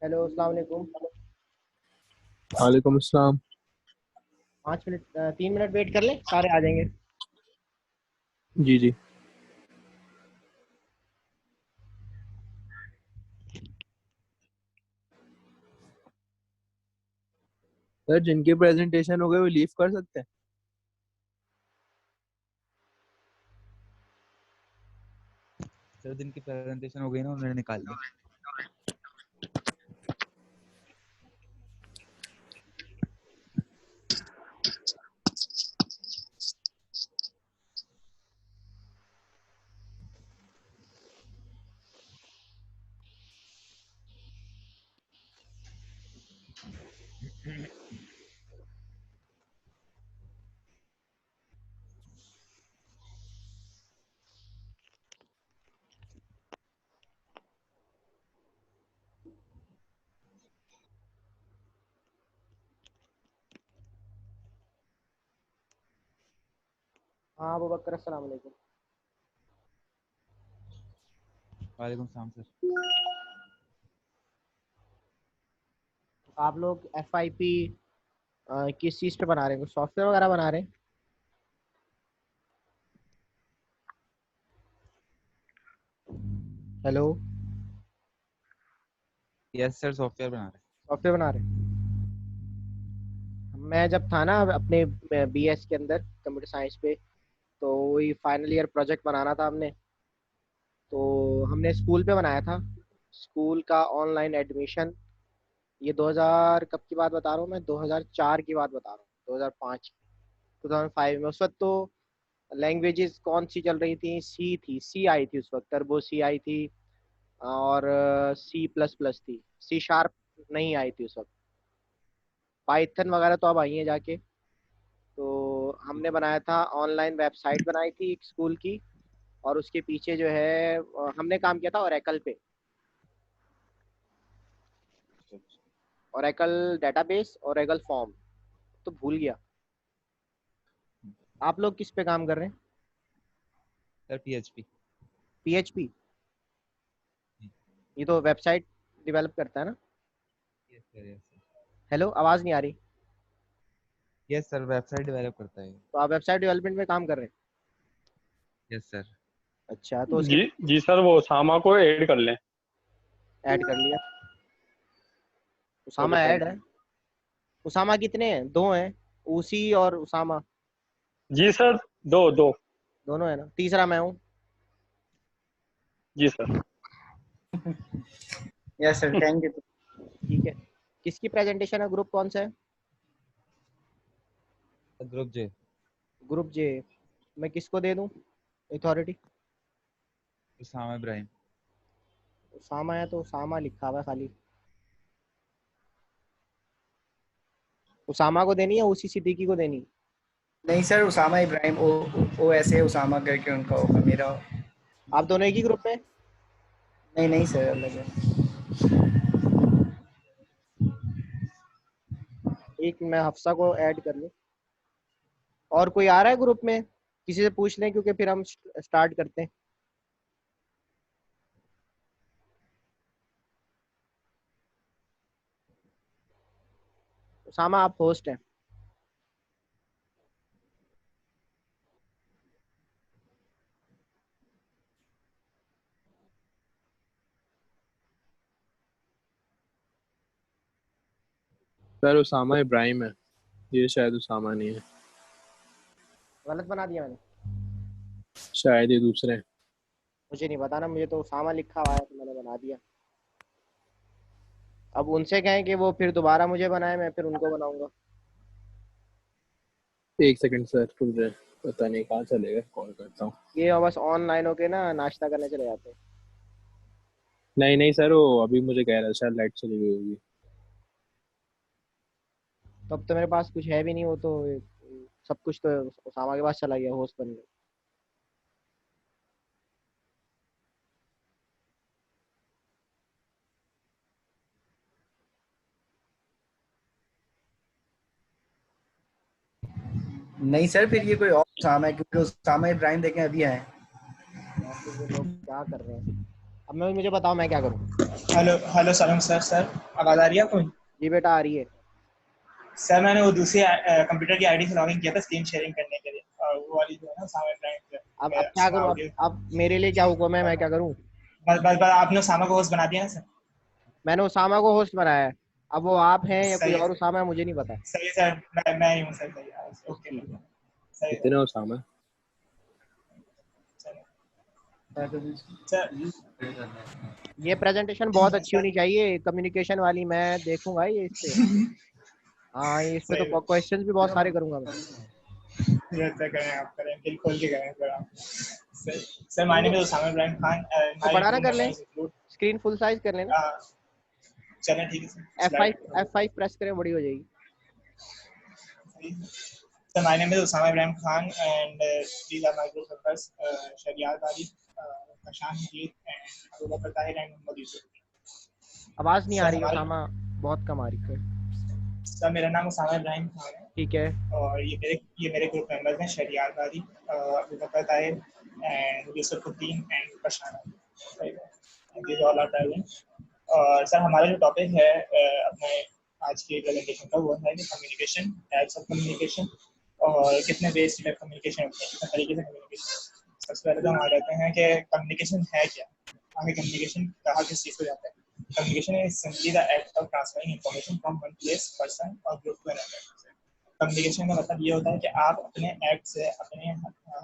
Hello, अस्सलाम वालेकुम। वालेकुम अस्सलाम। 5 मिनट 3 मिनट वेट कर ले, सारे आ जाएंगे। जी जी। सर जिनके प्रेजेंटेशन हो गए वो लीव कर सकते हैं। सर दिन की प्रेजेंटेशन हो गई ना, उन्होंने निकाल ली। हाँ अबू बकर, अस्सलाम वालेकुम। वालेकुम सलाम सर। आप लोग FIP किस चीज़ पे बना रहे हैं? कुछ सॉफ्टवेयर वगैरह बना रहे हैं? हेलो, यस सर, सॉफ्टवेयर बना रहे सॉफ्टवेयर बना रहे हैं। मैं जब था ना अपने BS के अंदर कंप्यूटर साइंस पे, तो वही फाइनल ईयर प्रोजेक्ट बनाना था हमने। तो हमने स्कूल पे बनाया था, स्कूल का ऑनलाइन एडमिशन। ये 2000 कब की बात बता रहा हूँ मैं, 2004 की बात बता रहा हूँ, 2005 2005 में। उस वक्त तो लैंग्वेजेस कौन सी चल रही थी? सी थी, सी आई थी उस वक्त, टर्बो सी आई थी, और C++ थी। C# नहीं आई थी उस वक्त। पाइथन वगैरह तो अब आई है जाके। तो थे। हमने बनाया था, ऑनलाइन वेबसाइट बनाई थी एक स्कूल की, और उसके पीछे जो है हमने काम किया था ओरेकल पे। अच्छा अच्छा। ओरेकल डेटाबेस, ओरेकल फॉर्म, तो भूल गया। आप लोग किस पे काम कर रहे हैं? Sir PHP। PHP? ये तो वेबसाइट डेवलप करता है ना? Yes sir, yes sir. Hello, आवाज़ नहीं आ रही। यस सर, वेबसाइट डेवलप करता है। तो आप वेबसाइट डेवलपमेंट में काम कर रहे हैं? Yes sir. अच्छा, तो उसके जी जी सर, वो सामा को ऐड कर लें। ऐड कर लिया। ओके उसामा ऐड थैंक है। यू। उसामा कितने हैं? दो हैं, उसी और उसामा। जी सर, दो दो। दोनों है ना, तीसरा मैं हूँ। जी sir. Yes sir, thank you. ठीक है। किसकी प्रेजेंटेशन है? ग्रुप कौन सा है? Group J. Group J. मैं किसको दे दूँ अथॉरिटी? उसामा इब्राहिम। उसामा है तो उसामा लिखा हुआ है खाली। उसामा को देनी है, उसी सिद्दीकी को देनी? नहीं सर, उसामा इब्राहिम, ओ ऐसे उसामा करके उनका होगा, मेरा। आप दोनों एक ही ग्रुप में? नहीं नहीं सर, अलग है। एक मैं हफ्सा को ऐड कर लूँ। और कोई आ रहा है ग्रुप में? किसी से पूछ लें, क्योंकि फिर हम स्टार्ट करते हैं। उसामा, आप होस्ट हैं। सर उसामा इब्राहिम है, ये शायद उसामा नहीं है। गलत बना दिया मैंने? शायद ये दूसरे हैं। मुझे नहीं पता ना, मुझे तो उसामा लिखा हुआ है तो मैंने बना दिया। अब उनसे कहें कि वो फिर दोबारा मुझे बनाए, मैं फिर उनको बनाऊंगा। एक सेकंड सर, रुक जाए। पता नहीं कहाँ चलेगा, कॉल करता हूँ। ये बस ऑनलाइन होके ना नाश्ता करने चले जाते हैं। नहीं नहीं सर, वो अभी मुझे कह रहा है शायद लाइट चली गई होगी। तब तो मेरे पास कुछ है भी नहीं, वो तो सब कुछ तो उसामा के पास चला गया होस्ट बनने। नहीं सर, फिर ये कोई और उसामा है, क्योंकि उसामा इब्राहिम देखें अभी आए। यार फिर ये लोग क्या कर रहे हैं? अब मैं मुझे बताओ मैं क्या करूँ। हेलो हेलो सलाम सर। सर आवाज़ आ रही है आपको? जी बेटा आ रही है। सर मैंने वो दूसरी कंप्यूटर की आईडी से लॉगिन किया था स्क्रीन शेयरिंग करने के लिए, और वो वाली जो है ना सामने क्लाइंट अब क्या करूँ, ऑडियो। अब मेरे लिए क्या हुक्म है, मैं क्या करूँ। बस आपने उसामा को होस्ट बना दिया ना सर? मैंने उसामा को होस्ट बनाया है, अब वो आप हैं या कोई सही और है, उसामा है मुझे नहीं पता। सही है सर। मैं ही हूँ सर। सही है, ओके ठीक है। सही है कितने उसामा? सर। ये प्रेजेंटेशन बहुत अच्छी सर होनी चाहिए, कम्युनिकेशन वाली, मैं देखूंगा ये इस पे। हाँ ये इस पे सही तो क्वेश्चंस भी बहुत सारे करूंगा मैं। है सर, करें आप, करें दिल खोल के करें सर आप। सर सर माय इनको नेम इज उसामा इब्राहिम खान। को माय बड़ा ना टू कर लें, members include. Screen full size कर लेना। चलें ठीक है sir, F5 slide. F5 press करें, बड़ी हो जाएगी। So my name is Osama Ibrahim Khan, and these are my group members: Shariat Ali, Kashan Jeet, and Abu Bakr Tahir and Mohammed Yusuf. आवाज नहीं आ सर रही है हमारे उसामा, बहुत कम आ रही है। सर मेरा नाम उसामा इब्राहिम खान है, ठीक है। और ये मेरे ग्रुप मेंबर्स हैं: Shariat Ali, Abu Bakar Tahir, and Yusufuddin and Kashan Ali. These all are present. और सर हमारा जो टॉपिक है अपने आज की प्रेजेंटेशन का, वो है कि कम्युनिकेशन, टाइप्स ऑफ कम्युनिकेशन, और कितने वेज टाइप कम्युनिकेशन होते हैं, कितने तरीके से कम्युनिकेशन। सबसे पहले तो हम आ जाते हैं कि कम्युनिकेशन है क्या, आगे कम्युनिकेशन कहाँ किस चीज़ को जाता है। Communication is simply the act of transferring information from one place, person और ग्रुप टू अनदर। कम्युनिकेशन का मतलब ये होता है कि आप अपने एक्ट से, अपने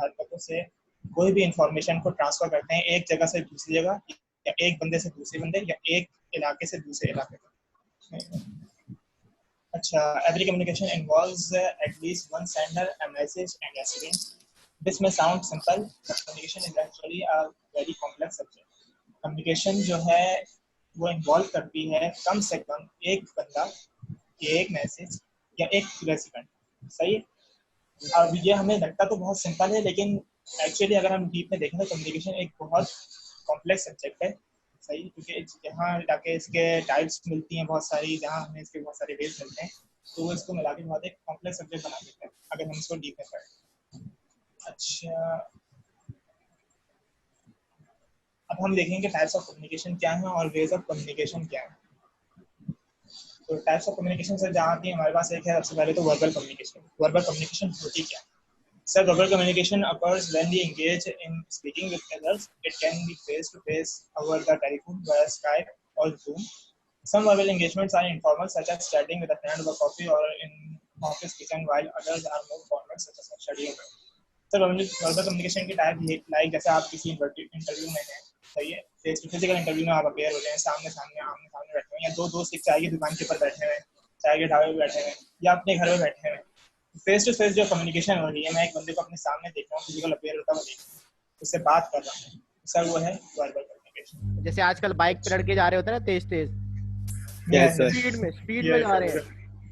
हरकतों से कोई भी इंफॉर्मेशन को ट्रांसफर करते हैं एक जगह से दूसरी जगह, या एक बंदे से दूसरे बंदे, या एक इलाके से दूसरे इलाके तक। अच्छा, every communication involves at least one sender, a message, and recipient. This may sound simple, but communication is actually a very complex subject. Communication जो है वो इन्वॉल्व करती है कम से कम एक बंदा, एक मैसेज, या एक रेसिपेंट। सही है। अब ये हमें लगता तो बहुत सिंपल है, लेकिन एक्चुअली अगर हम डीप में देखें तो कम्युनिकेशन एक बहुत कॉम्प्लेक्स सब्जेक्ट है। सही, क्योंकि यहाँ जाके इसके टाइप्स मिलती हैं बहुत सारी, जहाँ हमें इसके बहुत सारे वेज मिलते हैं, तो वो इसको मिला के बहुत एक कॉम्प्लेक्स सब्जेक्ट बना देते हैं अगर हम इसको डीप में पढ़ें। अच्छा, अब हम देखेंगे टाइप्स ऑफ कम्युनिकेशन क्या है और वेज ऑफ कम्युनिकेशन क्या है। तो टाइप्स ऑफ कम्युनिकेशन सर जहाँ आती है हमारे पास एक है, सबसे पहले तो वर्बल कम्युनिकेशन। वर्बल कम्युनिकेशन होती क्या है? Sir, verbal communication occurs when we engage in speaking with others. It can be face to face, over the telephone, via Skype or Zoom. Some verbal engagements are informal, such as chatting with a friend over coffee or in office kitchen, while others are more formal, such as studying. Sir, verbal communication की type like जैसे आप किसी interview में हैं, सही है, face to physical interview में आप अपेयर होते हैं, सामने सामने आमने सामने बैठे हैं, या दो दोस्त एक चाय की दुकान के ऊपर बैठे हुए हैं, चाय के ढाबे पे बैठे हुए हैं, या अपने घर में बैठे हुए हैं। फेस टू फेस जो कम्युनिकेशन हो रही है, मैं एक बंदे को अपने सामने देख रहा हूँ, फिजिकल अपेयर होता हुआ देख रहा हूँ, उससे बात कर रहा हूँ, सर वो है वर्बल कम्युनिकेशन। जैसे आजकल बाइक पे लड़के जा रहे होते हैं ना तेज तेज, यस सर। स्पीड में जा रहे हैं,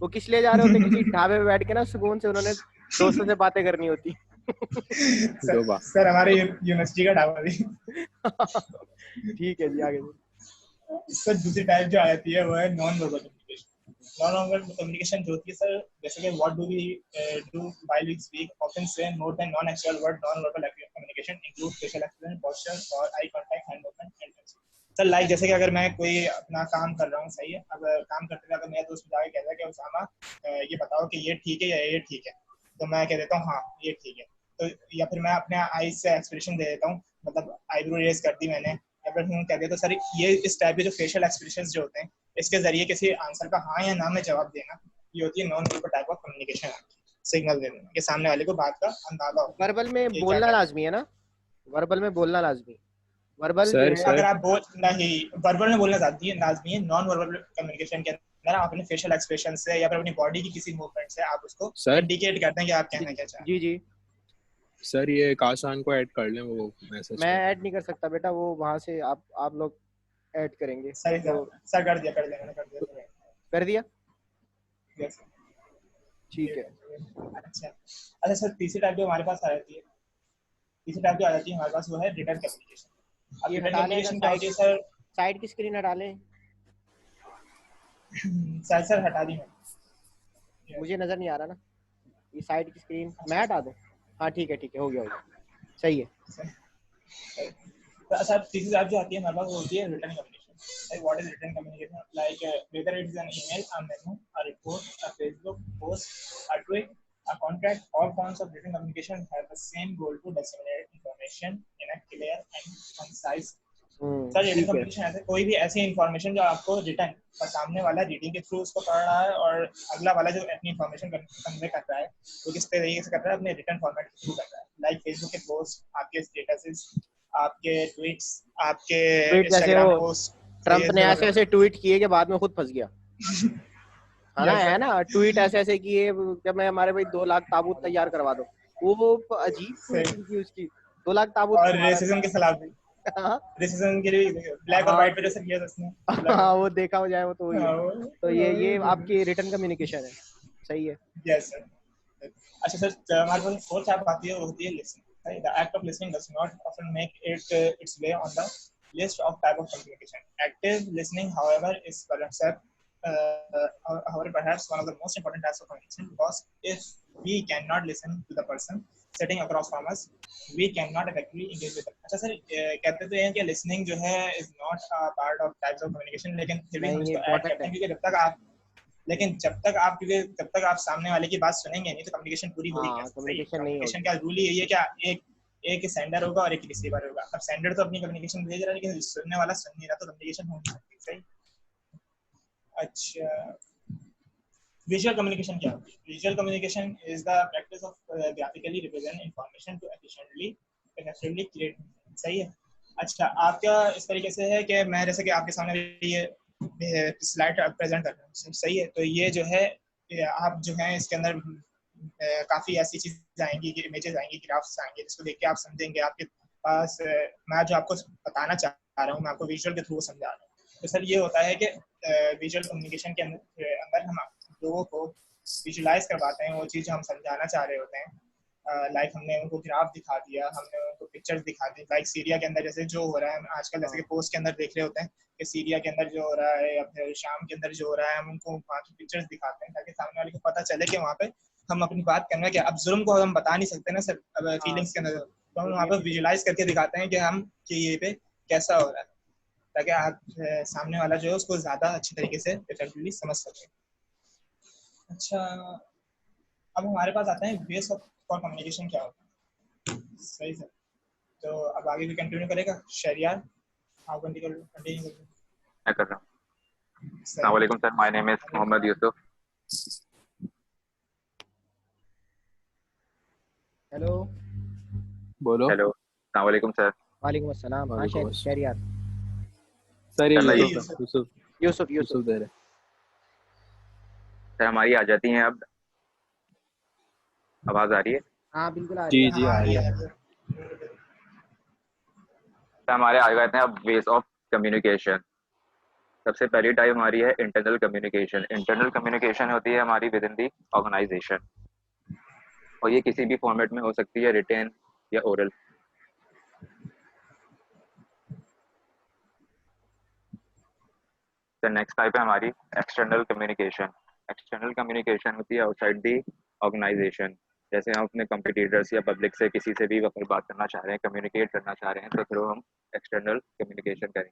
वो किस लिए जा रहे होते हैं, किसी ढाबे पे बैठ के ना सुकून से उन्होंने दोस्तों से बातें करनी होती। सर हमारे यूनिवर्सिटी का ढाबा भी। ठीक है जी, आगे जी। सर दूसरी टाइप जो आ जाती है वो है non verbal communication. Non verbal communication जो होती है सर, जैसे कि what do we do while we speak, often say more than non actual word. Non verbal communication include facial expression, posture और eye contact, hand movement and touch. Sir like जैसे कि अगर मैं कोई अपना काम कर रहा हूँ, सही है, अब काम करते हुए अगर मेरा दोस्त जाके कहता है कि उसामा ये बताओ कि ये ठीक है या ये ठीक है, तो मैं कह देता हूँ हाँ ये ठीक है। तो या फिर मैं अपने आईज से एक्सप्रेशन दे देता हूँ, मतलब आईब्रो रेज कर दी मैंने, या फिर कह दिया, तो सर ये इस टाइप के जो फेशियल एक्सप्रेशंस जो होते हैं, इसके जरिए किसी आंसर का हाँ या ना में जवाब देना, ये होती है non verbal type of communication. Signal देना कि सामने वाले को बात का अंदाजा हो वर्बल में ये क्या बोलना कर। लाजमी है ना, वर्बल में बोलना लाजमी, वर्बल जो सर है। अगर सर आप बोल नहीं, वर्बल में बोलना लाजमी है। नॉन वर्बल कम्युनिकेशन के अंदर आप अपने फेशियल एक्सप्रेशन से या फिर अपनी बॉडी की किसी मूवमेंट से आप उसको सर इंडिकेट करते हैं कि आप कहना क्या चाह रहे जी जी, सर ये कासान को ऐड कर लें वो मैसेज मैं पे। ऐड नहीं कर सकता बेटा, वो वहां से आप लोग ऐड करेंगे हैं। सर तो। सर कर दिया मैंने कर दिया। कर दिया, Yes. ठीक है। अच्छा अच्छा सर, तीसरी टाइप जो हमारे पास आ जाती है, तीसरी टाइप जो आ जाती है हमारे पास, वो है रिटर्न कम्युनिकेशन। अब ये रिटर्न हटा लें ना, कम्युनिकेशन क्या होती है सर? साइड की स्क्रीन हटा लें, सर हटा दी मैंने। मुझे नजर नहीं आ रहा ना ये साइड की स्क्रीन, मैं हटा दूं? हाँ ठीक है हो गया, सही है। अच्छा तीसरी टाइप जो आती है हमारे पास वो होती है return communication. Like what is written communication? Like whether it is an email, a memo, a report, a Facebook post, a tweet, a contract, all forms of written communication have the same goal to disseminate information in a clear and concise. Sir written ठीक है. Communication ऐसे कोई भी ऐसी information जो आपको return और सामने वाला रीडिंग के थ्रू उसको पढ़ रहा है और अगला वाला जो अपनी इन्फॉर्मेशन कन्वे कर रहा है वो किस तरीके से कर रहा है अपने रिटर्न फॉर्मेट के थ्रू कर रहा है. लाइक फेसबुक के पोस्ट, आपके स्टेटसेस, आपके ट्वीट्स, आपके ट्वीट जैसे इंस्टाग्राम वो पोस्ट. ट्रम्प ने ऐसे ऐसे ट्वीट किए कि बाद में खुद फंस गया. है ना, Yes, है sir. ना, ट्वीट ऐसे ऐसे किए जब मैं हमारे भाई 2 लाख ताबूत तैयार करवा दो. वो अजीब ट्वीट की उसकी 2 लाख ताबूत और करवा रेसिज्म के खिलाफ भी, रहा था. रेसिज्म के लिए ब्लैक और हाँ, व्हाइट पे जैसे किया था उसने. हाँ वो देखा हो जाए वो तो वही है. तो ये हाँ, आपकी रिटर्न कम्युनिकेशन है. सही है. yes sir. अच्छा सर हमारे पास फोर्थ टाइप आती है वो होती है listening. The act of listening does not often make its way on the list of type of communication. Active listening, however, is perhaps one of the most important types of communication because if we cannot listen to the person sitting across from us, we cannot effectively engage with them. अच्छा sir कहते तो हैं कि listening जो है is not a part of types of communication, लेकिन फिर भी हम नहीं, ये इसको ऐड important करते हैं है. क्योंकि जब तक आप सामने वाले की बात सुनेंगे नहीं तो कम्युनिकेशन पूरी होगी हाँ, कैसे. सही कम्युनिकेशन नहीं कम्युनिकेशन होगी. का रूल ही यही है कि एक सेंडर होगा और एक रिसीवर होगा. अब सेंडर तो अपनी कम्युनिकेशन भेज रहा है लेकिन सुनने वाला सुन नहीं रहा तो कम्युनिकेशन हो नहीं सकती. सही. अच्छा विजुअल कम्युनिकेशन क्या होती है? Visual communication is the practice of graphically represent information to effectively create. सही है. अच्छा आपका इस तरीके से है कि मैं जैसे कि आपके सामने ये स्लाइड प्रेजेंट कर रहा हूँ. सही है. तो ये जो है आप जो है इसके अंदर काफी ऐसी चीजें आएंगी, इमेजेस आएंगी, ग्राफ्स आएंगे जिसको देख के आप समझेंगे. आपके पास मैं जो आपको बताना चाह रहा हूँ मैं आपको विजुअल के थ्रू समझा रहा हूँ. तो सर ये होता है कि विजुअल कम्युनिकेशन के अंदर हम लोगों को विजुलाइज करवाते हैं वो चीज़ जो हम समझाना चाह रहे होते हैं. लाइक हमने उनको ग्राफ दिखा दिया, हमने उनको पिक्चर्स दिखा दी. लाइक सीरिया के अंदर जैसे जो हो रहा है आजकल जैसे कि पोस्ट के अंदर देख रहे होते हैं कि सीरिया के अंदर जो हो रहा है या फिर शाम के अंदर जो हो रहा है हम उनको वहाँ की पिक्चर्स दिखाते हैं ताकि सामने वाले को पता चले कि वहाँ पे हम अपनी बात करना क्या. अब जुर्म को हम बता नहीं सकते ना सर अब फीलिंग्स के अंदर, तो हम वहाँ पे विजुलाइज करके दिखाते हैं कि हम कि ये पे कैसा हो रहा है ताकि आप सामने वाला जो है उसको ज़्यादा अच्छी तरीके से इफेक्टिवली समझ सकें. अच्छा अब हमारे पास आते हैं वेज फॉर कम्युनिकेशन क्या होता है. सही सर. तो अब आगे भी कंटिन्यू करेगा शहरियार. आप कंटिन्यू मैं कर रहा हूँ. अस्सलाम वालेकुम sir, my name is Mohammad Yusuf. Hello. बोलो. हेलो अस्सलाम वालेकुम सर. वालेकुम अस्सलाम. हाँ शहरियार. सर चलो, ये यूसुफ. यूसुफ यूसुफ. यूसुफ दे रहे. सर हमारी आ जाती हैं अब. आवाज आ रही है? हाँ बिल्कुल आ रही जी है. जी आ रही है. सर हमारे आ जाते हैं अब वेज ऑफ कम्युनिकेशन. सबसे पहली टाइप हमारी है इंटरनल कम्युनिकेशन. इंटरनल कम्युनिकेशन होती है हमारी विद इन दी ऑर्गेनाइजेशन और ये किसी भी फॉर्मेट में हो सकती है, रिटेन या ओरल. द नेक्स्ट टाइप है हमारी एक्सटर्नल कम्युनिकेशन. एक्सटर्नल कम्युनिकेशन होती है आउटसाइड दी ऑर्गेनाइजेशन. जैसे हम अपने कंपटीटर्स या पब्लिक से किसी से भी अगर बात करना चाह रहे हैं, कम्युनिकेट करना चाह रहे हैं तो थ्रू हम एक्सटर्नल कम्युनिकेशन करेंगे.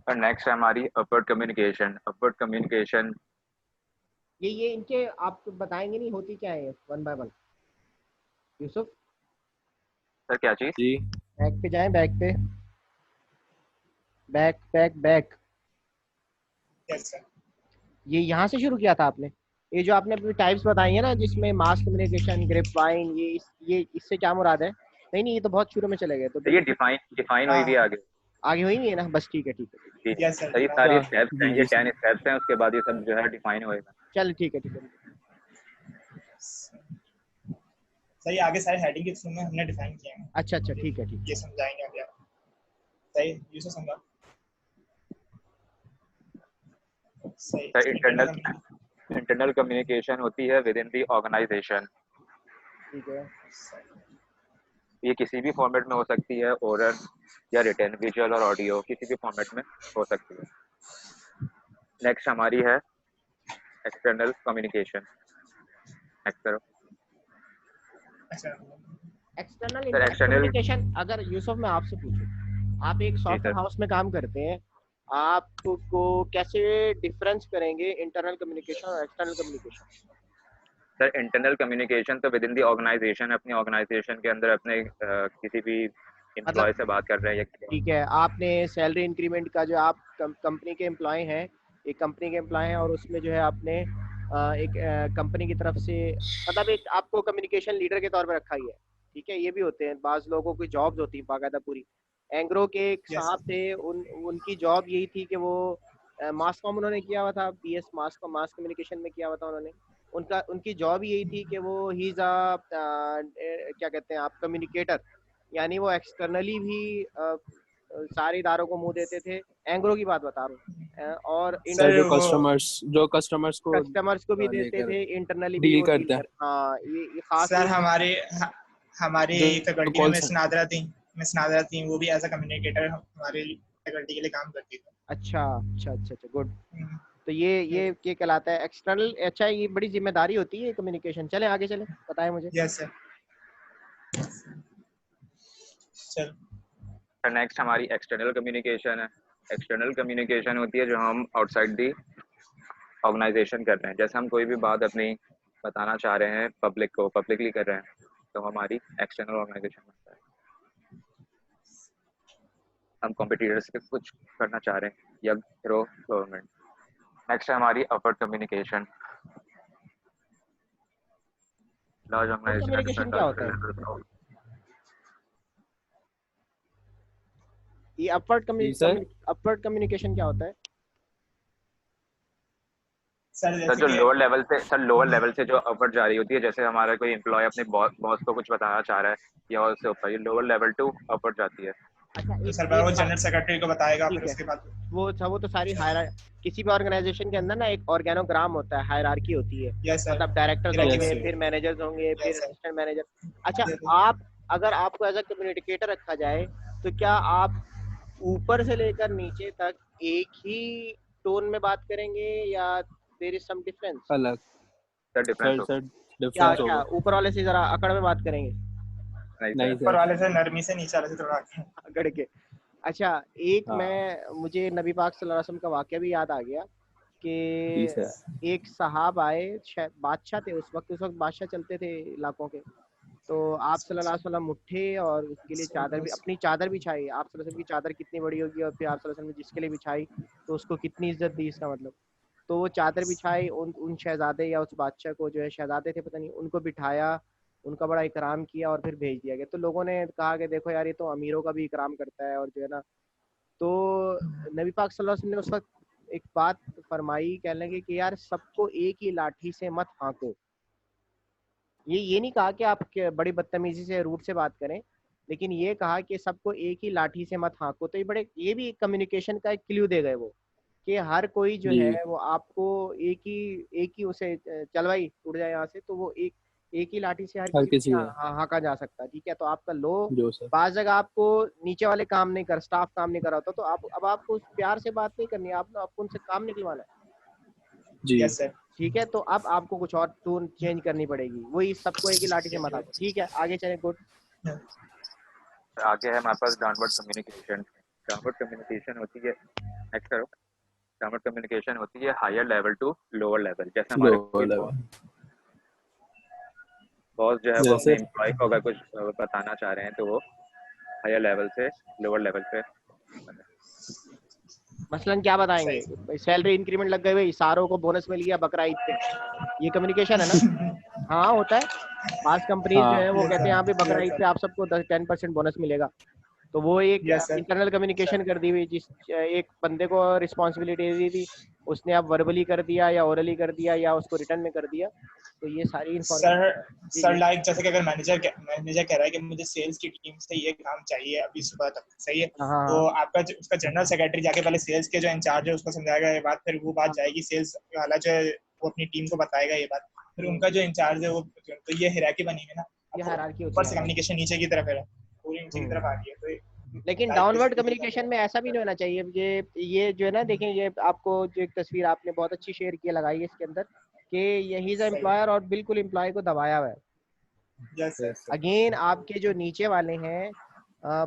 और नेक्स्ट है हमारी अपवर्ड कम्युनिकेशन. अपवर्ड कम्युनिकेशन ये इनके आप बताएंगे नहीं होती क्या है one by one. Yusuf sir क्या चीज? जी बैक पे जाएं. बैक पे. बैक. Yes sir. ये यहाँ से शुरू किया था आपने. ये जो आपने अपनी टाइप्स बताई है ना जिसमें मास कम्युनिकेशन, ग्रिप वाइन, ये इससे क्या मुराद है? नहीं ये तो बहुत शुरू में चले गए. तो ये डिफाइन हुई भी आगे. आगे हुई नहीं है ना. बस ठीक है. जी यस सर. सर ये सारी क्या? स्टेप्स हैं, जी ये जी 10 स्टेप्स हैं. उसके बाद ये सब जो है डिफाइन होएगा. चल ठीक है. सही. आगे सारे हेडिंग के थ्रू में हमने डिफाइन किए हैं. अच्छा ठीक है. ये समझाएंगे अभी आप. सही. यूसुफ समझा. सही. सर इंटरनल कम्युनिकेशन होती है विद इन दी ऑर्गेनाइजेशन. ठीक है. ये किसी भी फॉर्मेट में हो सकती है, ओरल या रिटन, विजुअल और ऑडियो, किसी भी फॉर्मेट में हो सकती है. नेक्स्ट हमारी है एक्सटर्नल कम्युनिकेशन. नेक्स्ट करो. अच्छा external sir internal external communication, अगर यूसुफ मैं आपसे पूछूं, आप एक जी सॉफ्टवेयर सर हाउस में काम करते हैं, आपको कैसे डिफरेंस करेंगे इंटरनल कम्युनिकेशन और external communication? Sir internal communication तो विद इन दी ऑर्गेनाइजेशन, अपनी ऑर्गेनाइजेशन के अंदर अपने किसी भी एम्प्लॉय मतलब से बात कर रहे हैं या किसी ठीक है, आपने सैलरी इंक्रीमेंट का जो आप कंपनी के एम्प्लॉय हैं, एक कंपनी के एम्प्लॉय हैं और उसमें जो है आपने एक कंपनी की तरफ से, मतलब एक आपको कम्युनिकेशन लीडर के तौर पर रखा ही है, ठीक है। ये भी होते हैं, बाज लोगों की जॉब्स होती हैं बाकायदा पूरी। एंग्रो के एक यस साहब थे, उनकी जॉब यही थी कि वो मास कॉम उन्होंने किया हुआ था, बीएस मास कम्युनिकेशन में किया हुआ था उन्होंने। उनकी जॉब यही थी कि वो ही इज क्या कहते हैं आप, कम्युनिकेटर, यानी वो एक्सटर्नली भी सारे इदारों को मुंह देते थे। एंग्रो की बात बता रहा हूँ, और सर सर वो जो कस्टमर्स को कस्टमर्स को भी देते लेकर थे, इंटरनली भी डील वो डील करते हैं, कर, हाँ ये खास सर एक। हमारी जो फैकल्टी में कॉल मिस नादरा थी, वो भी एज अ कम्युनिकेटर हमारी फैकल्टी के लिए काम करती थी। अच्छा अच्छा अच्छा अच्छा, गुड। हम्म, तो ये कहलाता है एक्सटर्नल। अच्छा, ये बड़ी जिम्मेदारी होती है कम्युनिकेशन। चले आगे चले, बताएं मुझे। Yes sir. चल नेक्स्ट हमारी एक्सटर्नल कम्युनिकेशन है। एक्सटर्नल कम्युनिकेशन होती है जो हम आउटसाइड दी ऑर्गेनाइजेशन कर रहे हैं। जैसे हम कोई भी बात अपनी बताना चाह रहे हैं पब्लिक को, पब्लिकली कर रहे हैं, तो हमारी एक्सटर्नल ऑर्गेनाइजेशन बनता है। हम कॉम्पिटिटर्स के कुछ करना चाह रहे हैं या थ्रो गवर्नमेंट। नेक्स्ट है हमारी अपवर्ड कम्युनिकेशन। लार्ज कम्युनिकेशन क्या होता है? ऑर्गेनाइजेशन ये जी सर। अपवर्ड कम्युनिकेशन क्या होता है? सर सर जैसे जो कि लोअर लेवल से जो अपवर्ड जा रही होती है, जैसे हमारा कोई एम्प्लॉय अपने बॉस को कुछ बताना चाह रहा है या उससे ऊपर, ये लोअर लेवल टू अपवर्ड जाती है। अच्छा, तो एक सर एक वो बात, जनरल सेक्रेटरी को बताएगा, फिर ठीक है, उसके बाद वो तो सारी हायर, किसी भी ऑर्गेनाइजेशन के अंदर ना एक ऑर्गेनोग्राम होता है, हायरार्की होती है। यस सर, मतलब डायरेक्टर्स यस होंगे, सर। फिर मैनेजर्स होंगे, फिर यस सर। Assistant manager. अच्छा, आप, अगर आपको एज अ कम्युनिकेटर रखा जाए, तो क्या आप ऊपर से लेकर नीचे तक एक ही टोन में बात करेंगे, या देयर इज सम डिफरेंस? अलग सर डिफरेंस सर हो। सर क्या डिफरेंस क्या होगा। ऊपर वाले से जरा अकड़ में बात करेंगे? नहीं नहीं सर। ऊपर सर। वाले से नरमी से, नीचे वाले से थोड़ा अकड़ के। अच्छा, एक हाँ मुझे नबी पाक सल्लल्लाहु अलैहि वसल्लम का वाकया भी याद आ गया कि जी सर। एक साहब आए, शायद बादशाह थे उस वक्त बादशाह चलते थे इलाकों के। तो आप सल्लल्लाहु अलैहि वसल्लम उठे और उसके लिए चादर भी, अपनी चादर बिछाई। आप सल्लल्लाहु अलैहि वसल्लम की चादर कितनी बड़ी होगी, और फिर आप सल्लल्लाहु अलैहि वसल्लम ने जिसके लिए बिछाई तो उसको कितनी इज्जत दी, इसका मतलब। तो वो चादर बिछाई, उन शहजादे या उस बादशाह को, जो है शहजादे थे पता नहीं, उनको बिठाया, उनका बड़ा इकराम किया और फिर भेज दिया गया। तो लोगों ने कहा कि देखो यार, ये तो अमीरों का भी इकराम करता है, और जो है ना। तो नबी पाक सल्लल्लाहु अलैहि वसल्लम ने उस वक्त एक बात फरमाई, कहने लगे कि यार, सबको एक ही लाठी से मत हाँको। ये नहीं कहा कि आप बड़ी बदतमीजी से, रूट से बात करें, लेकिन ये कहा कि सबको एक ही लाठी से मत हाँको। तो ये भी कम्युनिकेशन का एक क्ल्यू दे गए वो, कि हर कोई जो जी है वो आपको एक ही उसे, चल भाई उड़ जाए यहाँ से, तो वो एक ही लाठी से हर हर किसी को किसी नहीं का हाँका जा सकता, ठीक है। तो आपका लो, जो सर। बाज जगह आपको नीचे वाले काम नहीं कर, स्टाफ काम नहीं कर रहा होता, तो अब आपको प्यार से बात नहीं करनी है, आपको उनसे काम निकलवाना है, जी यस सर। ठीक है। तो अब आपको कुछ और टून चेंज करनी पड़ेगी, वही सबको एक ही लाठी से मत आपको, ठीक है। आगे चले, गुड। आगे है हमारे पास डाउनवर्ड कम्युनिकेशन। डाउनवर्ड कम्युनिकेशन होती है, नेक्स्ट करो। डाउनवर्ड कम्युनिकेशन होती है higher level to lower level. जैसे हमारे लोअर कोई लेवल बॉस जो है वो अपने जैसे एम्प्लॉय को अगर कुछ बताना चाह रहे हैं, तो वो हायर लेवल से लोअर लेवल पे। मसलन क्या बताएंगे? सही सैलरी इंक्रीमेंट लग गई भाई, सारों को बोनस मिल गया बकरा ईद पे, ये कम्युनिकेशन है ना? हाँ, होता है। पास कंपनीज जो हाँ है वो यस कहते हैं यहाँ पे सर। बकरा यस ईद सर। पे आप सबको 10-10% बोनस मिलेगा। तो वो एक यस सर। इंटरनल कम्युनिकेशन कर दी हुई, जिस एक बंदे को रिस्पॉन्सिबिलिटी दी थी, उसने अब वर्बली कर दिया या ओरली कर दिया या उसको रिटर्न में कर दिया। तो ये सारी सर इंफॉर्मेशन। जी सर जी। लाइक जैसे कि अगर मैनेजर कह रहा है कि मुझे सेल्स की टीम से ये काम चाहिए अभी सुबह तक, सही है, हाँ हाँ तो आपका उसका जनरल सेक्रेटरी जाके पहले सेल्स के जो इंचार्ज है उसको समझाएगा ये बात, फिर वो बात हाँ। जाएगी सेल्स वाला जो है वो अपनी टीम को बताएगा ये बात, फिर हम्म, उनका जो इंचार्ज है वो, तो ये हिराकी बनी है ना। ये अब हायरार्की होती ऊपर है से हमारी। कम्युनिकेशन नीचे की तरफ है, पूरी नीचे की तरफ आ हम्म। रही है, तो लेकिन लाइक डाउनवर्ड बेसिकली कम्युनिकेशन में ऐसा भी नहीं होना चाहिए। ये जो है ना, देखें, ये आपको जो एक तस्वीर आपने बहुत अच्छी शेयर की लगाई है इसके अंदर, कि यही इज सही है। एम्प्लॉयर और बिल्कुल एम्प्लॉय को दबाया हुआ है। Yes sir. अगेन आपके जो नीचे वाले हैं,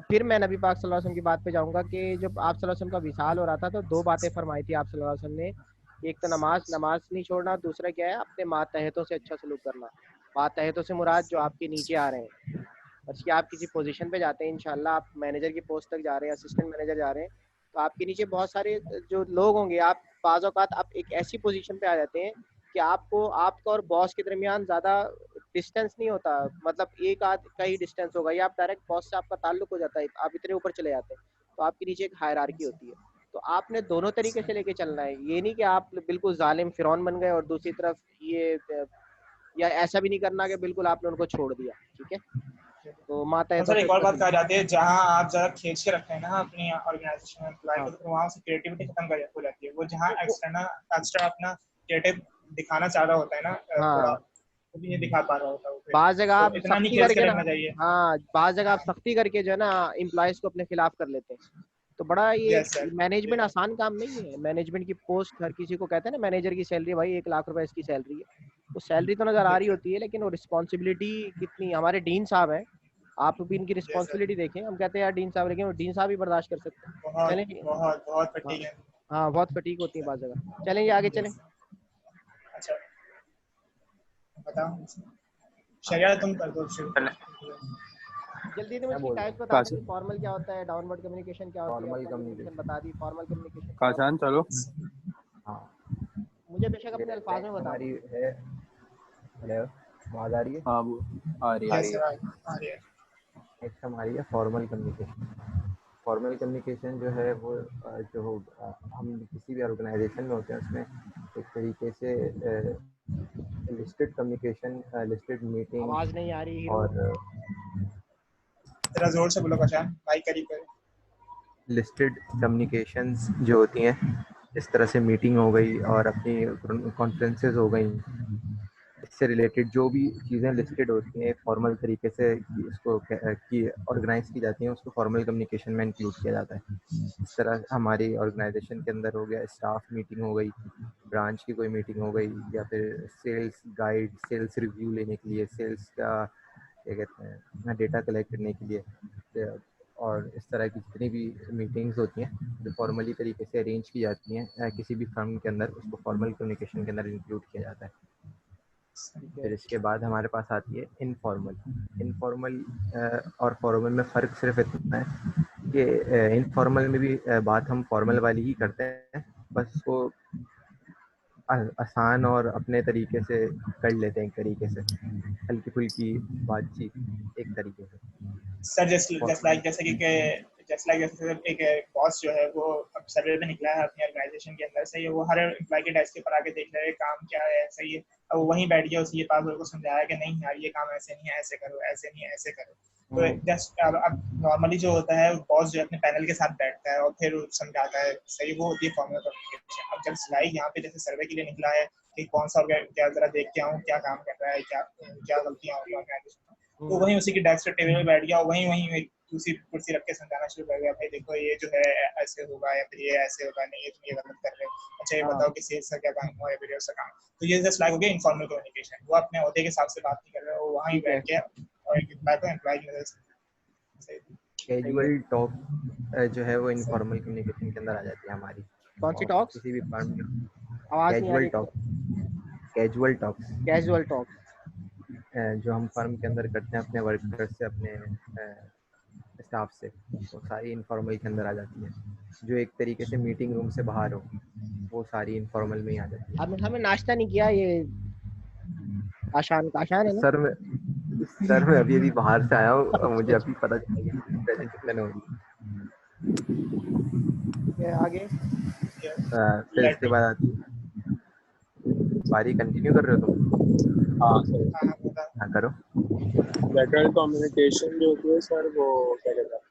फिर मैं नबी पाक सल्लल्लाहु अलैहि वसल्लम की बात पे जाऊंगा कि जब आप सल्लल्लाहु अलैहि वसल्लम का विसाल हो रहा था तो दो बातें फरमाई थी आप सल्लल्लाहु अलैहि वसल्लम ने। एक तो नमाज नहीं छोड़ना, दूसरा क्या है, अपने मातहतों से अच्छा सलूक करना। मातहतों से मुराद जो आपके नीचे आ रहे हैं, बस कि आप किसी पोजीशन पे जाते हैं, इंशाल्लाह आप मैनेजर की पोस्ट तक जा रहे हैं, असिस्टेंट मैनेजर जा रहे हैं, तो आपके नीचे बहुत सारे जो लोग होंगे, आप बाज़ औक़ात आप एक ऐसी पोजीशन पे आ जाते हैं कि आपका और बॉस के दरमियान ज़्यादा डिस्टेंस नहीं होता, मतलब एक आध का ही डिस्टेंस होगा, या आप डायरेक्ट बॉस से आपका ताल्लुक हो जाता है, आप इतने ऊपर चले जाते हैं, तो आपके नीचे एक हायरार्की होती है। तो आपने दोनों तरीके से लेके चलना है, ये नहीं कि आप बिल्कुल जालिम फिरौन बन गए और दूसरी तरफ ये, या ऐसा भी नहीं करना कि बिल्कुल आपने उनको छोड़ दिया, ठीक है। तो माता सर एक और बात कहा जाती है, जहाँ आप ज़रा खींच के रखते हैं ना अपनी ऑर्गेनाइजेशन में एम्प्लॉय को, तो वहाँ से क्रिएटिविटी खत्म हो जाती है। वो जहाँ एक्स्ट्रा अपना क्रिएटिव दिखाना चाह रहा होता है ना, थोड़ा वो भी नहीं दिखा पा रहा होता है। बाज़ जगह आप इतना नहीं सख्ती खींच के करके रखना ना, चाहिए। हाँ बाज़ जगह आप सख्ती करके जो है ना एम्प्लॉयज़ को अपने खिलाफ कर लेते हैं, तो बड़ा ये यस सर। मैनेजमेंट आसान काम नहीं है। मैनेजमेंट की पोस्ट हर किसी को कहते हैं ना, मैनेजर की सैलरी भाई 1 लाख रुपए इसकी सैलरी है, वो सैलरी तो नज़र आ रही होती है, लेकिन वो रिस्पॉन्सिबिलिटी कितनी। हमारे डीन साहब हैं, आप भी इनकी रिस्पॉन्सिबिलिटी देखें। हम कहते हैं यार डीन साहब, लेकिन वो डीन साहब ही बर्दाश्त कर सकते हैं। बहुत चलें, बहुत बहुत फटीग है। हाँ बहुत फटीक होती है बाज़ जगह। चलेंगे आगे चलें। अच्छा बताओ शरिया, तुम कर दो शुरू। जल्दी से मुझे टाइप्स बता दो, फॉर्मल क्या होता है, डाउनवर्ड कम्युनिकेशन क्या होती है, फॉर्मल कम्युनिकेशन बता दी, फॉर्मल कम्युनिकेशन काशान चलो। हाँ मुझे बेशक अपने अल्फाज में बता हमारी है। हेलो, आवाज आ रही है? हाँ वो आ रही यस है। सर आ रही है। नेक्स्ट हमारी है फॉर्मल कम्युनिकेशन। फॉर्मल कम्युनिकेशन जो है वो हम किसी भी ऑर्गेनाइजेशन में होते हैं उसमें एक तरीके से लिस्टेड कम्युनिकेशन, लिस्टेड मीटिंग आवाज नहीं आ रही हीरो। और जरा जोर से बोलो कशान, माइक करीब करो। लिस्टेड कम्युनिकेशंस जो होती हैं, इस तरह से मीटिंग हो गई और अपनी कॉन्फ्रेंसेस हो गई, इससे रिलेटेड जो भी चीज़ें लिस्टेड होती हैं फॉर्मल तरीके से उसको की ऑर्गेनाइज की जाती हैं, उसको फॉर्मल कम्युनिकेशन में इंक्लूड किया जाता है। इस तरह हमारी ऑर्गेनाइजेशन के अंदर हो गया, स्टाफ मीटिंग हो गई, ब्रांच की कोई मीटिंग हो गई, या फिर सेल्स गाइड, सेल्स रिव्यू लेने के लिए, सेल्स का क्या कहते हैं डेटा कलेक्ट करने के लिए, और इस तरह की जितनी भी मीटिंग्स होती हैं जो फॉर्मली तरीके से अरेंज की जाती हैं किसी भी फर्म के अंदर, उसको फॉर्मल कम्युनिकेशन के अंदर इंक्लूड किया जाता है। फिर इसके बाद हमारे पास आती है इनफॉर्मल। इनफॉर्मल और फॉर्मल में फ़र्क सिर्फ इतना है कि इनफॉर्मल में भी बात हम फॉर्मल वाली ही करते हैं, बस उसको आसान और अपने तरीके से कर लेते हैं, एक तरीके से हल्की फुल्की बातचीत एक तरीके से। सर जैसे एक बॉस जो है वो अब सर्वे पे निकला है अपनी ऑर्गेनाइजेशन के अंदर से, वो हर एम्प्लॉय के डेस्क के पर आके देख रहा है काम क्या है, सही है। अब वो वहीं बैठ गया, उसे ये पासवर्ड को समझाया कि नहीं यार ये काम ऐसे नहीं है, ऐसे करो, ऐसे नहीं है, ऐसे करो। तो जस्ट अब नॉर्मली जो होता है बॉस जो अपने पैनल के साथ बैठता है और फिर समझाता है, सही, वो होती है फॉर्मल कम्युनिकेशन। अब जब स्लाइड यहाँ पे जैसे सर्वे के लिए निकला है कि कौन सा क्या जरा देख के आऊँ क्या काम कर रहा है, क्या गलतियाँ हो रही ऑर्गेनाइजेशन में, तो वहीं उसी की डेस्क टेबल में बैठ गया, वहीं दूसरी कुर्सी रख के समझाना शुरू कर गया, भाई देखो ये जो है ऐसे होगा या फिर ये ऐसे होगा, नहीं ये तुम ये गलत कर रहे हो, अच्छा ये बताओ कि सेल्स का क्या काम हुआ या फिर उसका काम। तो ये जस्ट लाइक हो गया इनफॉर्मल कम्युनिकेशन। वो अपने ओहदे के हिसाब से बात नहीं कर रहे, वो वहीं बैठ के और एम्प्लॉय की नजर से कैजुअल टॉक जो है वो इनफॉर्मल कम्युनिकेशन के अंदर आ जाती है हमारी। कौन सी टॉक्स? किसी भी फर्म में आवाज नहीं आ रही। कैजुअल टॉक्स जो हम फर्म के अंदर करते हैं अपने वर्कर्स से, अपने स्टाफ से, वो सारी इनफॉर्मल के अंदर आ जाती है। जो एक तरीके से मीटिंग रूम से बाहर हो, वो सारी इनफॉर्मल में ही आ जाती है। अब हमें नाश्ता नहीं किया, ये काशान है ना? सर मैं अभी बाहर से आया हूँ, मुझे अभी पता चला प्रेजेंटेशन हो रही है। आगे फिर इसके बाद आती है बारी। कंटिन्यू कर रहे हो तुम? हाँ सर, हाँ करो। लेटरल कम्युनिकेशन जो होती है सर, वो क्या कहते हैं,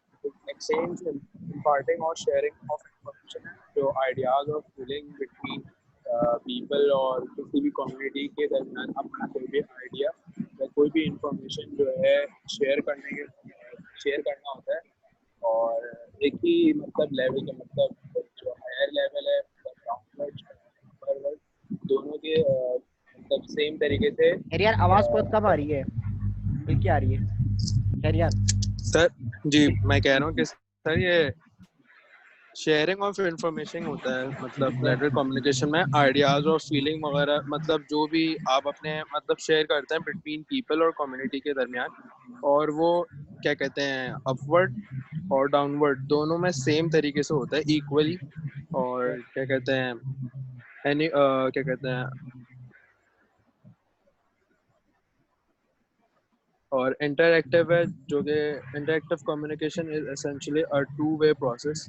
एक्सचेंज, इम्पार्टिंग और शेयरिंग ऑफ इंफॉर्मेशन है, जो आइडियाज और फीलिंग बिटवीन पीपल और किसी भी कम्युनिटी के दरमियान अपना कोई भी आइडिया या कोई भी इंफॉर्मेशन जो है शेयर करना होता है। और एक ही मतलब लेवल का, मतलब जो हायर लेवल है, ग्राउंड दोनों के मतलब सेम तरीके से। यार आवाज बहुत कम आ रही है। बिल्कुल आ रही है शहरियार। सर जी मैं कह रहा हूँ कि सर ये शेयरिंग ऑफ इंफॉर्मेशन होता है, मतलब लेटरल कम्युनिकेशन में आइडियाज और फीलिंग वगैरह, मतलब जो भी आप अपने मतलब शेयर करते हैं बिटवीन पीपल और कम्युनिटी के दरमियान, और वो क्या कहते हैं अपवर्ड और डाउनवर्ड दोनों में सेम तरीके से होता है इक्वली, और क्या कहते हैं क्या कहते हैं और इंटरएक्टिव है, जो कि interactive communication is essentially a two way process.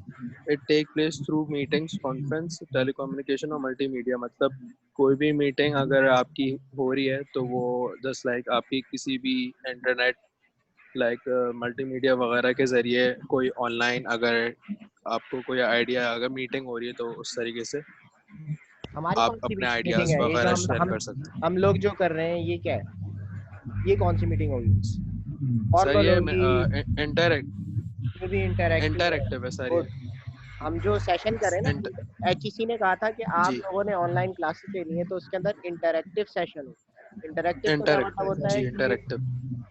It take place through meetings, conference, telecommunication और मल्टीमीडिया। मतलब कोई भी मीटिंग अगर आपकी हो रही है तो वो जस्ट लाइक आपकी किसी भी इंटरनेट लाइक मल्टीमीडिया वगैरह के ज़रिए कोई ऑनलाइन अगर आपको कोई आइडिया, अगर मीटिंग हो रही है तो उस तरीके से हमारी आप कौन सी अपने मीटिंग आइडियाज़ है ये जो वगैरह हम शेयर हम कर सकते हैं। हम लोग जो कर रहे हैं ये क्या है? ये कौन सी मीटिंग होगी? सर फॉर्मल ये होगी? इंटरएक्टिव ये भी इंटरैक्टिव है। है सर ये। गुड। हम जो सेशन कर रहे हैं इंट ना, एचईसी ने कहा था कि आप जी लोगों ने ऑनलाइन क्लासेस लेनी है तो उसके अंदर इंटरैक्टिव सेशन हो। इंटरैक्टिव का क्या मतलब होता है कि इंटरएक्टिव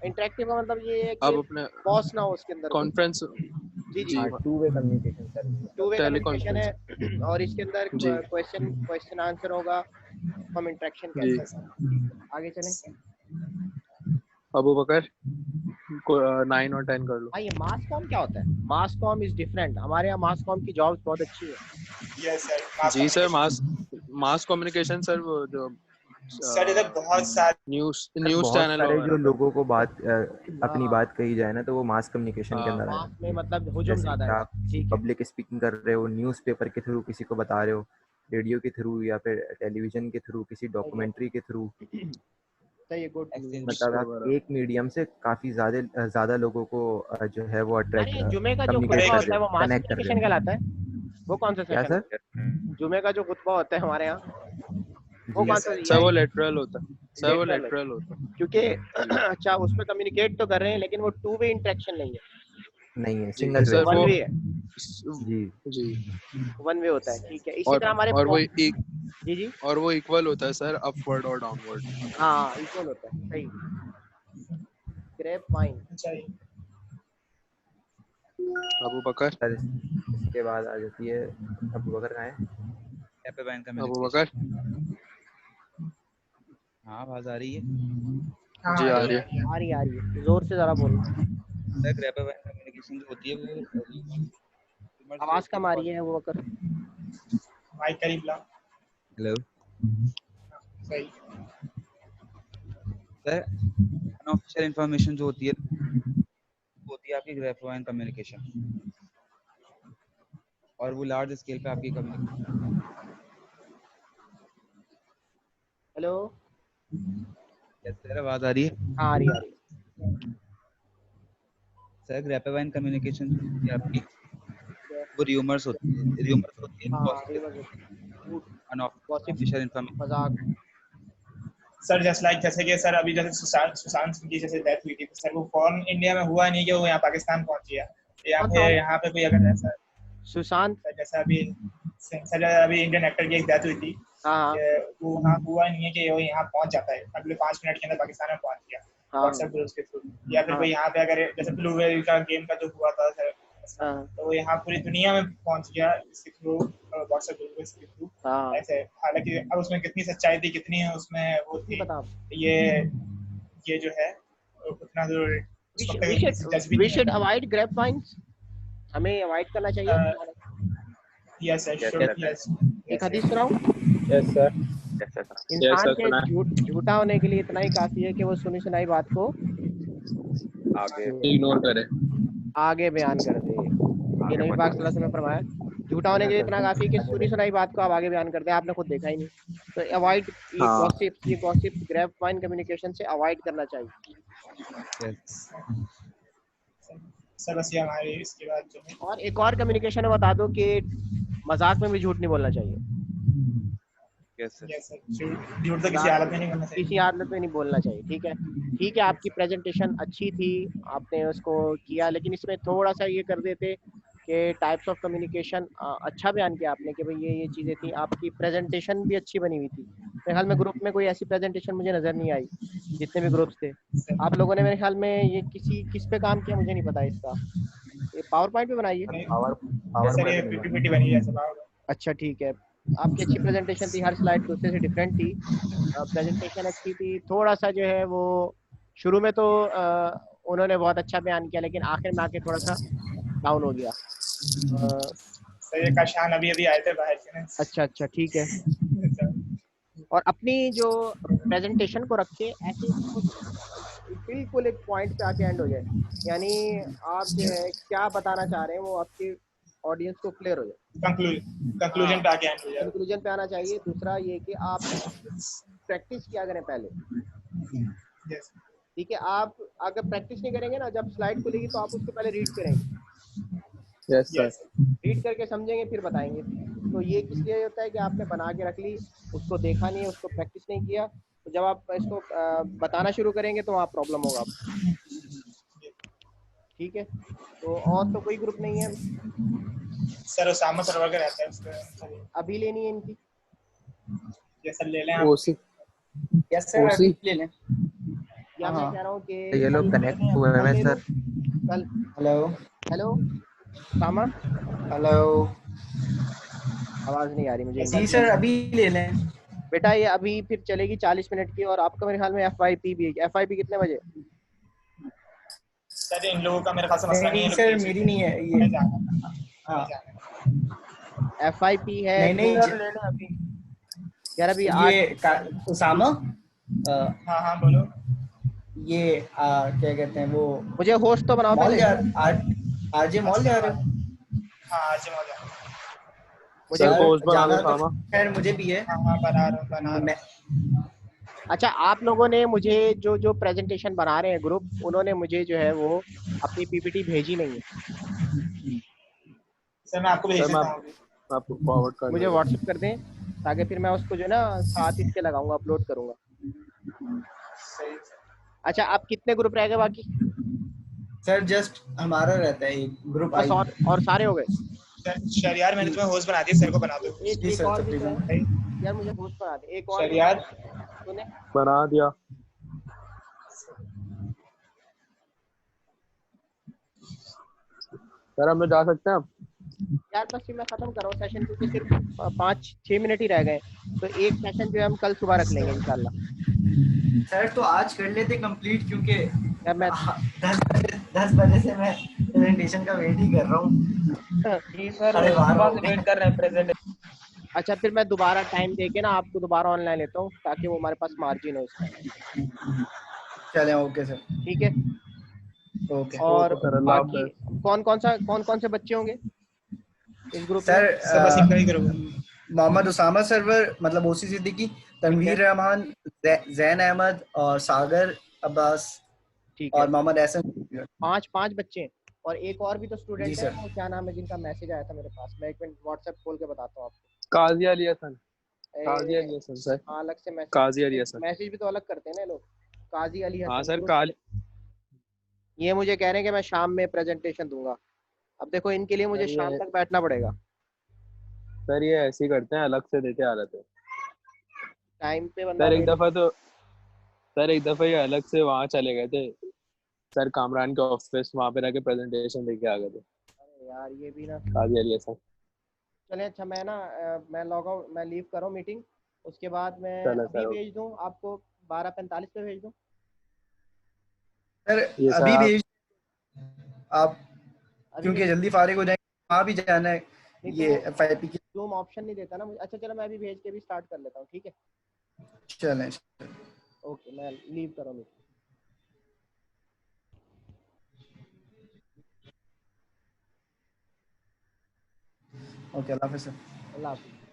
इंटरैक्टिव का मतलब ये है कि आप अपने बॉस ना हो उसके अंदर कोई। कॉन्फ्रेंस जी जी। जी हाँ, two way communication sir. Two way communication teleconference है और इसके अंदर जी क्वेश्चन आंसर होगा, हम इंटरेक्शन जी। कहते हैं। आगे चलें। अबू बकर को 9 और 10 कर लो। हाँ, ये मास कॉम क्या होता है? Mass com is different. हमारे यहाँ मास कॉम की जॉब्स बहुत अच्छी है। यस सर, मास जी sir communication mass communication sir, वो जो सर इधर बहुत सारे सर न्यूज़ बहुत चैनल सारे जो वगैरह पे। लोगों को बात अपनी हाँ, बात कही जाए ना तो वो मास कम्युनिकेशन के हाँ अंदर मास आएगा। में मतलब हुजूम जैसे ज्यादा कि है आप इसमें। ठीक है। पब्लिक स्पीकिंग कर रहे हो, न्यूज़पेपर के थ्रू किसी को बता रहे हो, रेडियो के थ्रू या फिर टेलीविजन के थ्रू, किसी सही है, डॉक्यूमेंट्री के थ्रू। सही है, गुड। एक्सचेंज मतलब आप वगैरह। एक मीडियम से काफी ज्यादा लोगों को जो है वो अट्रैक्ट अरे जुमे का जो कम्युनिकेट खुतबा कर करेक्ट रहे होता है हो, वो मास कनेक्ट कर रहे कम्युनिकेशन हो। कहलाता है? वो कौन सा क्या सेशन सर? होता है? जुमे का जो खुतबा होता है हमारे यहाँ, वो जी कौन यस सा? सर। सर या वो लेटरल होता है, सर वो लेटरल लेटरल होता होता है क्योंकि है। जी अच्छा उसमें कम्युनिकेट तो कर रहे हैं लेकिन वो टू वे इंटरेक्शन नहीं है, नहीं है, जी सिंगल वे सर है। वन वो वे है। जी जी। वन वे होता है, ठीक है। इसी तरह हमारे और वो एक जी जी। और वो इक्वल होता है सर अपवर्ड और डाउनवर्ड। हाँ, इक्वल होता है, सही। Grape wine. अच्छा अबू बकर सर इसके बाद आ जाती है, अबू बकर कहाँ है? ग्रेपेवाइन अबू कम्युनिकेशन। बकर हाँ, आवाज आ रही है हाँ जी आ आ रही रही है, है। आ रही है, आ रही है, जोर से जरा बोलो। सर। ग्रेपेवाइन कम्युनिकेशन जो होती है वो ह्यूमर जो आवाज होती कम आ रही है। है वो कर। माइक करीब लाओ। हेलो सही। सर, अनऑफिशियल इंफॉर्मेशन जो होती है वो होती है आपकी ग्रेपेवाइन कम्युनिकेशन, और वो लार्ज स्केल पे आपकी कम्युनिकेशन। हेलो। सर आवाज आ रही है? हाँ, आ रही है, आ रही है। सर ग्रेपेवाइन कम्युनिकेशन जो होती है आपकी क्या? वो र्यूमर्स होती है, हाँ, गॉसिप, झूठ, गॉसिप, अनऑफिशियल इंफॉर्मेशन। मजाक। सर जैसे कि सर अभी जैसे सुशांत सिंह की जैसे डेथ हुई थी, तो सर वो फॉर्न इंडिया में हुआ नहीं कि वो यहाँ पाकिस्तान पहुंच गया। कौन था? यहाँ पे कोई अगर ऐसा सुशांत। सर जैसा अभी इंडियन एक्टर की एक डेथ हुई थी, हाँ कि वो वहाँ हुआ नहीं है कि वो यहाँ पहुंच जाता है, अगले 5 मिनट के अंदर पाकिस्तान में पहुंच गया हाँ व्हाट्सएप ग्रुप के थ्रू। या फिर हाँ कोई यहाँ पे अगर जैसे ब्लू वेल का गेम का जो हुआ था सर, हाँ तो वो यहाँ पूरी दुनिया में पहुंच गया इसके थ्रू, व्हाट्सएप ग्रुप के थ्रू। हाँ। ऐसे हालांकि अब उसमें कितनी सच्चाई थी, कितनी उसमें वो नहीं थी, पता। ये ये जो है उतना जो उस वक्त किसी जज भी वी नहीं शुड है। Avoid grape wines. हमें अवॉइड करना चाहिए। Yes sir, yes sure, sir. Yes एक हदीस सुनाऊं? Yes sir. Yes sir. Yes इंसान सर के सुना झूठा होने के लिए इतना ही काफी है कि वो सुनी सुनाई बात को आगे इग्नोर करे। आगे बयान कर दे। ये आगे नबी पाक बढ़ा। सल्लल्लाहु अलैहि वसल्लम ने फरमाया, झूठा होने सुना के लिए सर, इतना सुना काफी है कि आगे सुनी बढ़े। सुनाई बात को आप आगे बयान कर दे। आपने खुद देखा ही नहीं। तो अवॉइड हाँ ये गॉसिप्स ग्रेप वाइन कम्युनिकेशन से अवॉइड करना चाहिए। सर बस ये हमारे इसके बाद जो है और एक और कम्युनिकेशन बता दो कि मजाक में भी झूठ नहीं बोलना चाहिए। Yes sir. यस सर, झूठ तो किसी मजाक हालत में नहीं करना किसी चाहिए। हालत में नहीं बोलना चाहिए, ठीक है। ठीक है, आपकी प्रेजेंटेशन अच्छी थी, आपने उसको किया, लेकिन इसमें थोड़ा सा ये कर देते कि टाइप्स ऑफ कम्युनिकेशन। अच्छा बयान किया आपने कि भाई ये चीज़ें थी, आपकी प्रेजेंटेशन भी अच्छी बनी हुई थी, मेरे ख्याल में ग्रुप में कोई ऐसी प्रेजेंटेशन मुझे नजर नहीं आई, जितने भी ग्रुप्स थे। आप लोगों ने मेरे ख्याल में ये किस पे काम किया मुझे नहीं पता इसका। ये पावर पॉइंट पे बनाई है? सर ये पीपीटी बनी है सब। अच्छा ठीक है, आपकी अच्छी प्रेजेंटेशन थी, हर स्लाइड दूसरे से डिफरेंट थी, प्रेजेंटेशन अच्छी थी। थोड़ा सा जो है वो शुरू में तो उन्होंने बहुत अच्छा बयान किया, लेकिन आखिर में आके थोड़ा सा डाउन हो गया। सर ये काशान अभी अभी आए थे बाहर से ना। अच्छा अच्छा ठीक है। और अपनी जो प्रेजेंटेशन को रखे ऐसे बिल्कुल एक पॉइंट पे आके एंड हो जाए, यानी आप जो है क्या बताना चाह रहे हैं वो आपके ऑडियंस को क्लियर हो जाए, कंक्लूजन पे आके एंड हो जाए। कंक्लूजन पे आना चाहिए। दूसरा ये कि आप प्रैक्टिस किया करें पहले, ठीक है। आप अगर प्रैक्टिस नहीं करेंगे ना, जब स्लाइड खुलेगी तो आप उसको पहले रीड करेंगे, यस सर, रीड करके समझेंगे फिर बताएंगे। तो ये किस लिए होता है कि आपने बना के रख ली, उसको देखा नहीं है, उसको प्रैक्टिस नहीं किया, तो जब आप इसको बताना शुरू करेंगे तो वहाँ प्रॉब्लम होगा आपको, ठीक है। तो और तो कोई ग्रुप नहीं है सर उसामा सर्वर का रहता है उसका, अभी लेनी है इनकी? ये सर ले लें आप। ओसी यस सर अभी ले लें। या मैं कह रहा हूँ कि ये लोग कनेक्ट हुए हैं सर। कल। हेलो हेलो सामा, हेलो। आवाज नहीं आ रही मुझे। जी सर अभी ले लें। बेटा ये अभी फिर चलेगी 40 मिनट की, और आपका मेरे ख्याल में FYP भी है। FYP कितने बजे? सर इन लोगों का मेरे ख्याल से मसला नहीं है सर मेरी नहीं है ये। हाँ FYP है नहीं तो अभी यार अभी ये उसामा हाँ हाँ बोलो। ये क्या कहते हैं वो मुझे होस्ट तो बनाओ मॉल पहले। जा आरजे मॉल जा रहे हो? हाँ आज मॉल जा मुझे सर होस्ट बना जाना दो तो सामा। खैर मुझे भी है। हाँ हाँ बना रहा हूँ। अच्छा, आप लोगों ने मुझे जो जो प्रेजेंटेशन बना रहे हैं ग्रुप, उन्होंने मुझे जो है वो अपनी PPT भेजी नहीं है। सर मैं आपको भेज सर मैं देता हूँ। आपको फॉरवर्ड कर मुझे दूंगा। व्हाट्सएप कर दें, ताकि फिर मैं उसको जो है ना साथ इसके लगाऊंगा, अपलोड करूंगा। अच्छा, आप कितने ग्रुप रह गए बाकी? सर जस्ट हमारा रहता है एक ग्रुप बस? आई। और सारे हो गए? शरियार मैंने तुम्हें होस्ट बना दिया, सर को बना दो। एक जी एक सर और भी तो तकरीबन। है यार, मुझे होस्ट बना दे एक और। शरियार तूने? बना दिया। सर हम लोग जा सकते हैं अब? यार बस फिर मैं खत्म कर रहा हूँ सेशन, क्योंकि सिर्फ 5-6 मिनट ही रह गए। तो एक सेशन जो है हम कल सुबह रख लेंगे इंशाल्लाह। सर तो आज कर लेते कंप्लीट, क्योंकि यार मैं 10 बजे से मैं प्रेजेंटेशन का वेट ही कर रहा हूँ। जी सर, साढ़े 12 सुबह हो से गए। वेट कर रहे हैं प्रेजेंट। अच्छा, फिर मैं दोबारा टाइम देके ना आपको दोबारा ऑनलाइन लेता हूँ, ताकि वो हमारे पास मार्जिन हो इसका। चलें ओके सर। ठीक है। ओके और सर अल्लाह बाकी हाफ़िज़। कौन कौन से बच्चे होंगे इस ग्रुप में? सर सर बस इनका ही करोगे। मोहम्मद उसामा सर्वर मतलब ओसी सिद्दीकी, तनवीर रहमान, जैन अहमद और सागर अब्बास ठीक है, और मोहम्मद एहसन। 5 बच्चे हैं। और एक और भी तो जी स्टूडेंट है, सर। वो क्या नाम है जिनका मैसेज आया था मेरे पास, मैं एक मिनट व्हाट्सएप खोल के बताता हूँ आपको। काजी अली हसन। काजी अली हसन सर। हाँ, अलग से काजी अली मैसेज हसन। मैसेज भी तो अलग करते हैं ना लोग। काजी अली हाँ हसन सर ग्रुप। काल ये मुझे कह रहे हैं कि मैं शाम में प्रेजेंटेशन दूंगा। अब देखो, इनके लिए मुझे शाम तक बैठना पड़ेगा। सर ये ऐसे ही करते हैं, अलग से देते आ रहे थे। टाइम पे बंदा सर नहीं। एक दफा ये अलग से वहाँ चले गए थे सर, कामरान के ऑफिस, वहाँ पे रह के प्रेजेंटेशन देके आ गए थे। अरे यार ये भी ना। काजी अली हसन। चले, अच्छा मैं ना मैं लॉग आउट, मैं लीव कर रहा हूँ मीटिंग। उसके बाद मैं चलो अभी सर। भेज दूँ आपको, 12:45 पे भेज दूँ? सर ये सर अभी आप भेज आप, अभी क्योंकि भेज। जल्दी फारिग हो जाएंगे, वहाँ भी जाना है नहीं तो ये वो FIP की। जूम ऑप्शन नहीं देता ना मुझे। अच्छा चलो, मैं अभी भेज के भी स्टार्ट कर लेता हूँ, ठीक है। चलें ओके, मैं लीव कर रहा हूँ मीटिंग। ओके अल्लाह हाफ़िज़ सर। अल्लाह हाफिज़।